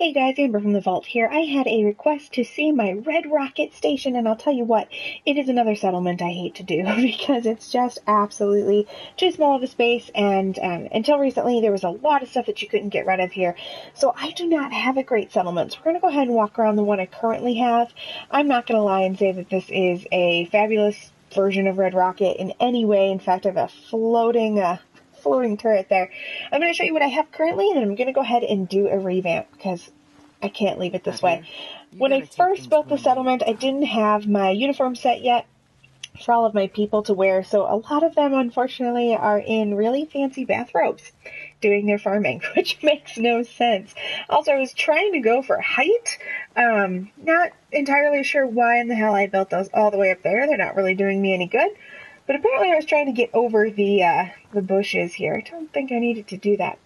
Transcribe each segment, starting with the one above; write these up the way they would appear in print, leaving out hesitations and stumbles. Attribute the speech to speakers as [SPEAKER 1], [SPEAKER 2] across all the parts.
[SPEAKER 1] Hey guys, Amber from the Vault here. I had a request to see my Red Rocket station, and I'll tell you what, it is another settlement I hate to do because it's just absolutely too small of a space, and until recently there was a lot of stuff that you couldn't get rid of here. So I do not have a great settlement, so we're going to go ahead and walk around the one I currently have. I'm not going to lie and say that this is a fabulous version of Red Rocket in any way. In fact, I have a floating turret there. I'm going to show you what I have currently, and then I'm going to go ahead and do a revamp because I can't leave it this way. When I first built the settlement, I didn't have my uniform set yet for all of my people to wear, so a lot of them, unfortunately, are in really fancy bathrobes doing their farming, which makes no sense. Also, I was trying to go for height. Not entirely sure why in the hell I built those all the way up there. They're not really doing me any good. But apparently I was trying to get over the bushes here. I don't think I needed to do that.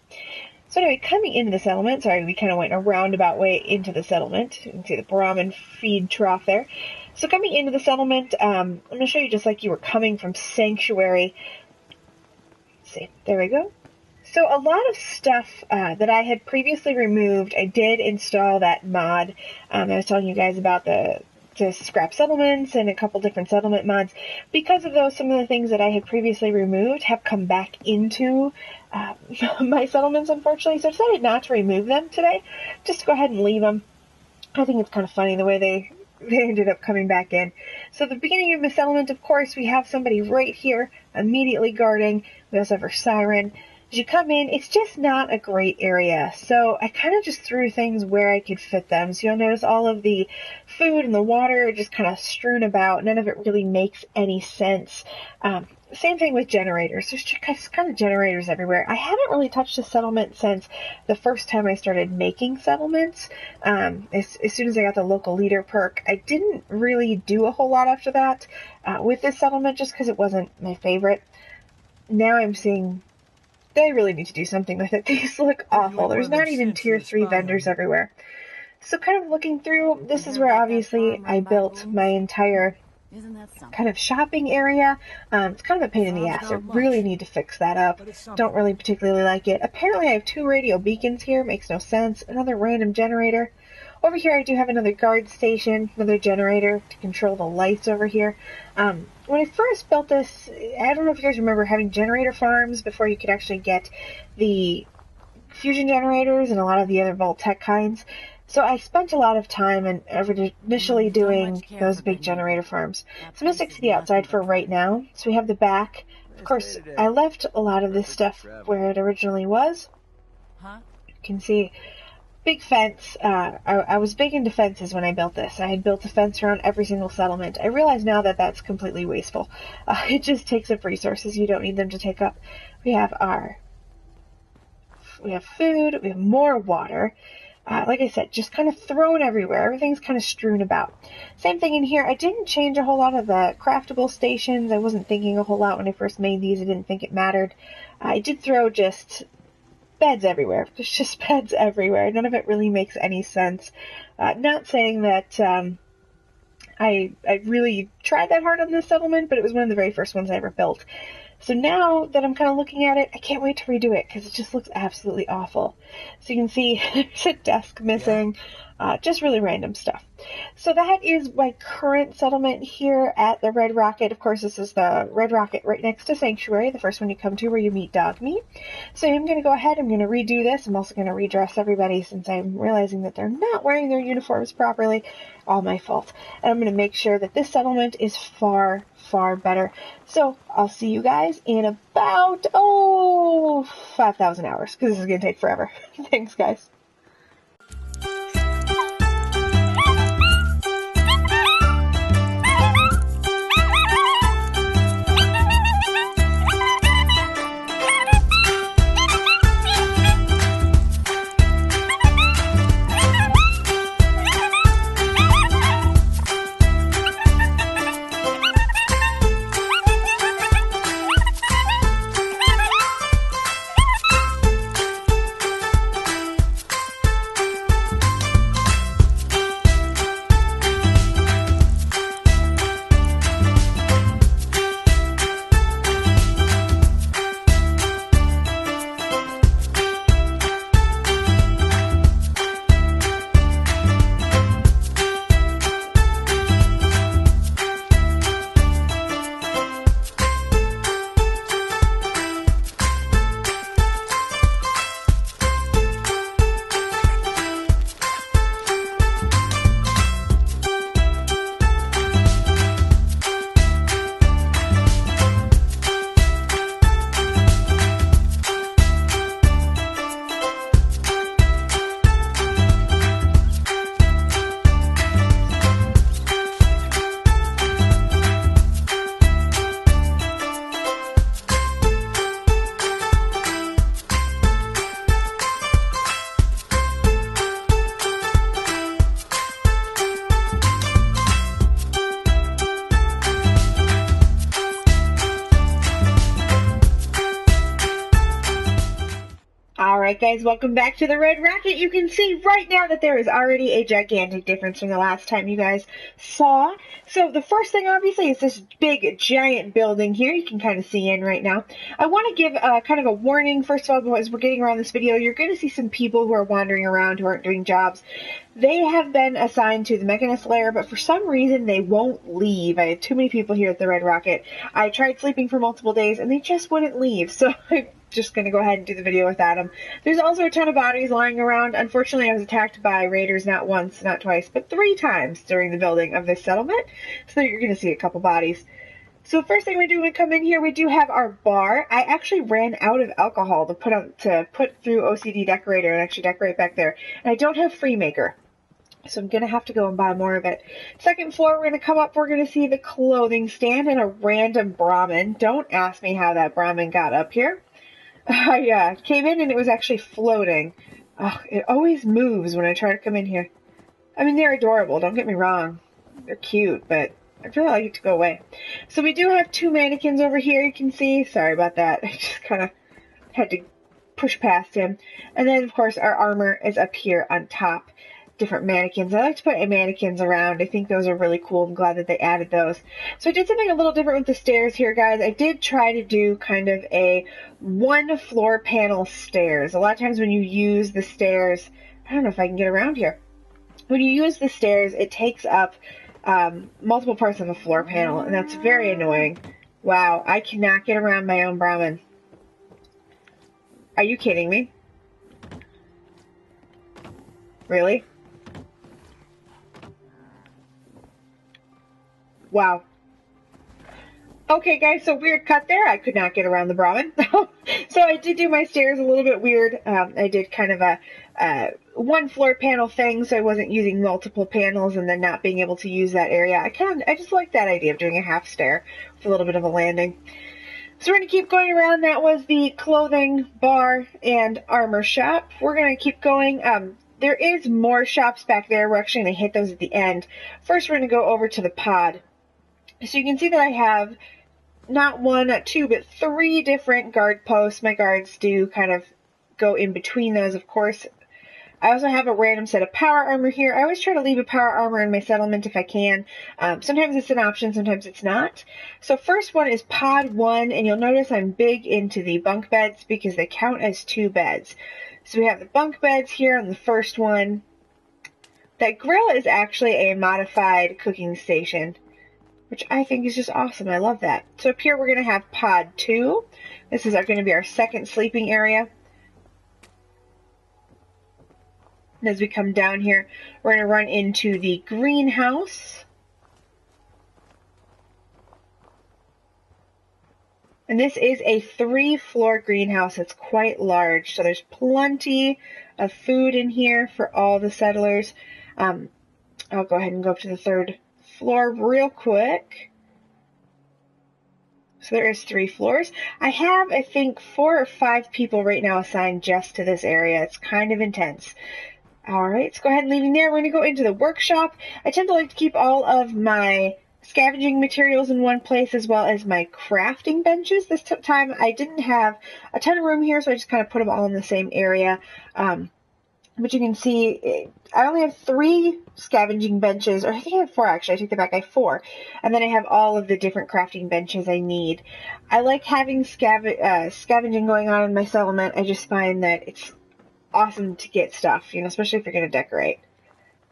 [SPEAKER 1] So anyway, coming into the settlement, sorry, we kind of went a roundabout way into the settlement. You can see the Brahmin feed trough there. So coming into the settlement, I'm going to show you just like you were coming from Sanctuary. Let's see, there we go. So a lot of stuff that I had previously removed, I did install that mod. I was telling you guys about to scrap settlements and a couple different settlement mods. Because of those, some of the things that I had previously removed have come back into my settlements, unfortunately. So I decided not to remove them today, just to go ahead and leave them. I think it's kind of funny the way they ended up coming back in. So at the beginning of the settlement, of course, we have somebody right here immediately guarding. We also have our siren. As you come in, it's just not a great area, so I kind of just threw things where I could fit them. So you'll notice all of the food and the water are just kind of strewn about. None of it really makes any sense. Same thing with generators. There's just kind of generators everywhere. I haven't really touched a settlement since the first time I started making settlements. As soon as I got the local leader perk, I didn't really do a whole lot after that with this settlement just because it wasn't my favorite. Now I'm seeing they really need to do something with it. These look awful. There's not even tier 3 vendors everywhere. So kind of looking through, this is where obviously I built my entire kind of shopping area. It's kind of a pain in the ass. I really need to fix that up. Don't really particularly like it. Apparently I have 2 radio beacons here. Makes no sense. Another random generator. Over here I do have another guard station, another generator to control the lights over here. When I first built this, I don't know if you guys remember having generator farms before you could actually get the fusion generators and a lot of the other Vault Tech kinds. So I spent a lot of time initially doing those big generator farms. So I'm going to stick to the outside for right now. So we have the back. Of course, I left a lot of this stuff where it originally was. You can see big fence. I was big into fences when I built this. I had built a fence around every single settlement. I realize now that that's completely wasteful. It just takes up resources you don't need them to take up. We have food, we have more water. Like I said, just kind of thrown everywhere. Everything's kind of strewn about. Same thing in here. I didn't change a whole lot of the craftable stations. I wasn't thinking a whole lot when I first made these. I didn't think it mattered. I did throw just beds everywhere. There's just beds everywhere. None of it really makes any sense. Not saying that I really tried that hard on this settlement, but it was one of the very first ones I ever built. So now that I'm kind of looking at it, I can't wait to redo it because it just looks absolutely awful. So you can see there's a desk missing, just really random stuff. So that is my current settlement here at the Red Rocket. Of course, this is the Red Rocket right next to Sanctuary, the first one you come to where you meet Dogmeat. So I'm going to go ahead, I'm going to redo this. I'm also going to redress everybody since I'm realizing that they're not wearing their uniforms properly. All my fault. And I'm going to make sure that this settlement is far, far better. So I'll see you guys in about, 5,000 hours because this is going to take forever. Thanks, guys. Alright guys, welcome back to the Red Rocket. You can see right now that there is already a gigantic difference from the last time you guys saw. So the first thing obviously is this big giant building here. You can kind of see in right now. I want to give kind of a warning first of all as we're getting around this video. You're going to see some people who are wandering around who aren't doing jobs. They have been assigned to the Mechanist lair, but for some reason they won't leave. I had too many people here at the Red Rocket. I tried sleeping for multiple days and they just wouldn't leave. So I'm just going to go ahead and do the video without them. There's also a ton of bodies lying around. Unfortunately, I was attacked by raiders not once, not twice, but 3 times during the building of this settlement. So you're going to see a couple bodies. So the first thing we do when we come in here, we do have our bar. I actually ran out of alcohol to put through OCD decorator and actually decorate back there. And I don't have Freemaker. So I'm going to have to go and buy more of it. Second floor, we're going to come up. We're going to see the clothing stand and a random Brahmin. Don't ask me how that Brahmin got up here. I came in and it was actually floating. It always moves when I try to come in here. I mean, they're adorable. Don't get me wrong. They're cute, but I'd really like it to go away. So we do have 2 mannequins over here. You can see. Sorry about that. I just kind of had to push past him. And then, of course, our armor is up here on top. Different mannequins. I like to put mannequins around. I think those are really cool. I'm glad that they added those. So I did something a little different with the stairs here, guys. I did try to do kind of a 1 floor panel stairs. A lot of times when you use the stairs, I don't know if I can get around here. When you use the stairs, it takes up multiple parts of a floor panel, and that's very annoying. Wow, I cannot get around my own Brahmin. Are you kidding me? Really? Wow. Okay, guys, so weird cut there. I could not get around the Brahmin. So I did do my stairs a little bit weird. I did kind of a 1 floor panel thing, so I wasn't using multiple panels and then not being able to use that area. I just like that idea of doing a half stair with a little bit of a landing. So we're going to keep going around. That was the clothing, bar, and armor shop. We're going to keep going. There is more shops back there. We're actually going to hit those at the end. First, we're going to go over to the pod. So you can see that I have not 1, not 2, but 3 different guard posts. My guards do kind of go in between those, of course. I also have a random set of power armor here. I always try to leave a power armor in my settlement if I can. Sometimes it's an option, sometimes it's not. So first one is pod 1, and you'll notice I'm big into the bunk beds because they count as 2 beds. So we have the bunk beds here on the first one. That grill is actually a modified cooking station, which I think is just awesome. I love that. So up here we're going to have pod 2. This is going to be our second sleeping area. And as we come down here, we're going to run into the greenhouse. And this is a 3-floor greenhouse. It's quite large. So there's plenty of food in here for all the settlers. I'll go ahead and go up to the 3rd floor real quick. So there is 3 floors. I have, I think, 4 or 5 people right now assigned just to this area. It's kind of intense. Alright, let's go ahead and leave him there. We're going to go into the workshop. I tend to like to keep all of my scavenging materials in one place as well as my crafting benches. This time I didn't have a ton of room here, so I just kind of put them all in the same area. But you can see I only have 3 scavenging benches, or I think I have 4 actually. I take that back. I have 4. And then I have all of the different crafting benches I need. I like having scavenging going on in my settlement. I just find that it's awesome to get stuff, you know, especially if you're going to decorate.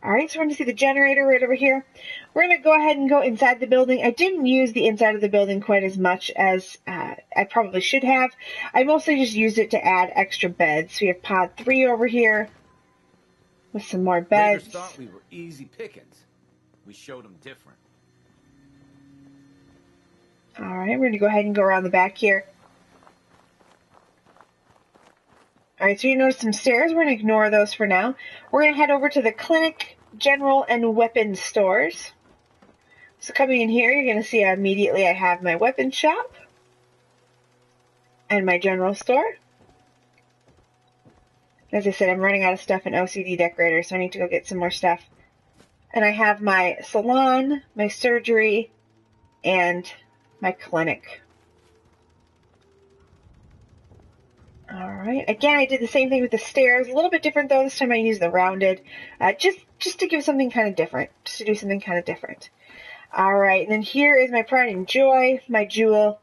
[SPEAKER 1] Alright, so we're going to see the generator right over here. We're going to go ahead and go inside the building. I didn't use the inside of the building quite as much as I probably should have. I mostly just used it to add extra beds. So we have pod 3 over here with some more beds.
[SPEAKER 2] Raiders thought we were easy pickings. We showed them different.
[SPEAKER 1] Alright, we're going to go ahead and go around the back here. Alright, so you notice some stairs. We're going to ignore those for now. We're going to head over to the clinic, general, and weapons stores. So coming in here, you're going to see immediately I have my weapons shop and my general store. As I said, I'm running out of stuff in OCD decorator, so I need to go get some more stuff. And I have my salon, my surgery, and my clinic. Alright, again, I did the same thing with the stairs. A little bit different, though. This time I used the rounded, just to give something kind of different, just to do something kind of different. Alright, and then here is my pride and joy, my jewel.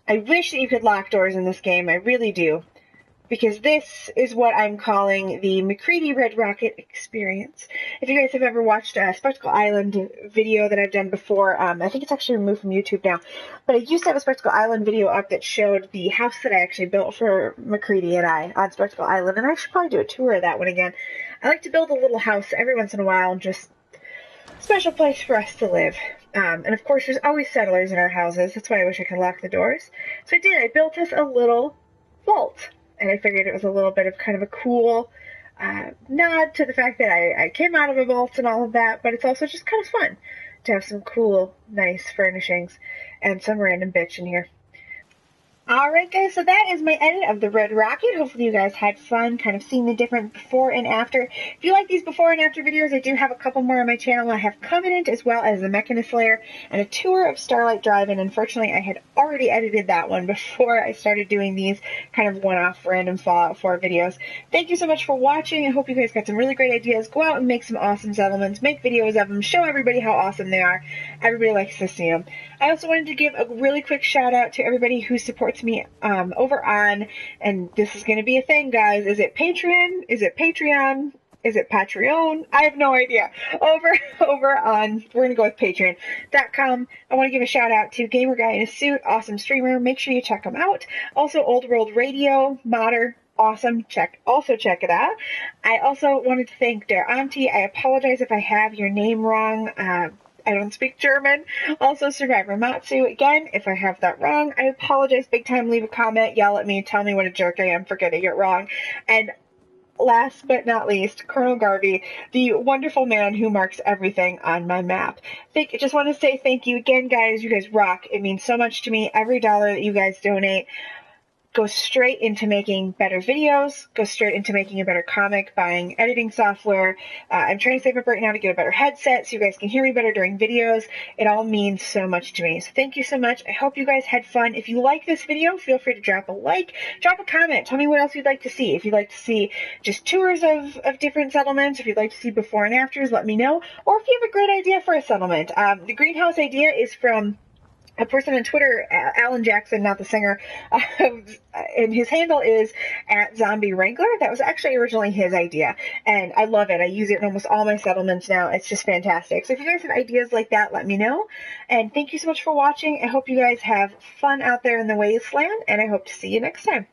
[SPEAKER 1] I wish that you could lock doors in this game, I really do. Because this is what I'm calling the McCready Red Rocket experience. If you guys have ever watched a Spectacle Island video that I've done before, I think it's actually removed from YouTube now, but I used to have a Spectacle Island video up that showed the house that I actually built for McCready and I on Spectacle Island, and I should probably do a tour of that one again. I like to build a little house every once in a while, and just a special place for us to live. And of course, there's always settlers in our houses. That's why I wish I could lock the doors. So I did. I built us a little vault. And I figured it was a little bit of kind of a cool nod to the fact that I came out of a vault and all of that, but it's also just kind of fun to have some cool, nice furnishings and some random bitch in here. Alright guys, so that is my edit of the Red Rocket. Hopefully you guys had fun kind of seeing the different before and after. If you like these before and after videos, I do have a couple more on my channel. I have Covenant as well as the Mechanist Lair and a tour of Starlight Drive, and unfortunately I had already edited that one before I started doing these kind of one-off random Fallout 4 videos. Thank you so much for watching. I hope you guys got some really great ideas. Go out and make some awesome settlements, make videos of them, show everybody how awesome they are. Everybody likes to see them. I also wanted to give a really quick shout out to everybody who supports me over on, and this is going to be a thing, guys. Is it Patreon? Is it Patreon? Is it Patreon? I have no idea. Over on, we're going to go with Patreon.com. I want to give a shout out to Gamer Guy in a Suit, awesome streamer. Make sure you check him out. Also, Old World Radio, modder. Awesome. Check it out. I also wanted to thank Der Auntie. I apologize if I have your name wrong. I don't speak German. Also, Survivor Matsu. Again, if I have that wrong, I apologize big time. Leave a comment, yell at me, tell me what a jerk I am for getting it wrong. And last but not least, Colonel Garvey, the wonderful man who marks everything on my map. I just want to say thank you again, guys. You guys rock. It means so much to me. Every dollar that you guys donate goes straight into making better videos, goes straight into making a better comic, buying editing software. I'm trying to save up right now to get a better headset so you guys can hear me better during videos. It all means so much to me. So thank you so much. I hope you guys had fun. If you like this video, feel free to drop a like, drop a comment. Tell me what else you'd like to see. If you'd like to see just tours of different settlements, if you'd like to see before and afters, let me know. Or if you have a great idea for a settlement. The greenhouse idea is from a person on Twitter, Alan Jackson, not the singer, and his handle is @ZombieWrangler. That was actually originally his idea, and I love it. I use it in almost all my settlements now. It's just fantastic. So if you guys have ideas like that, let me know. And thank you so much for watching. I hope you guys have fun out there in the wasteland, and I hope to see you next time.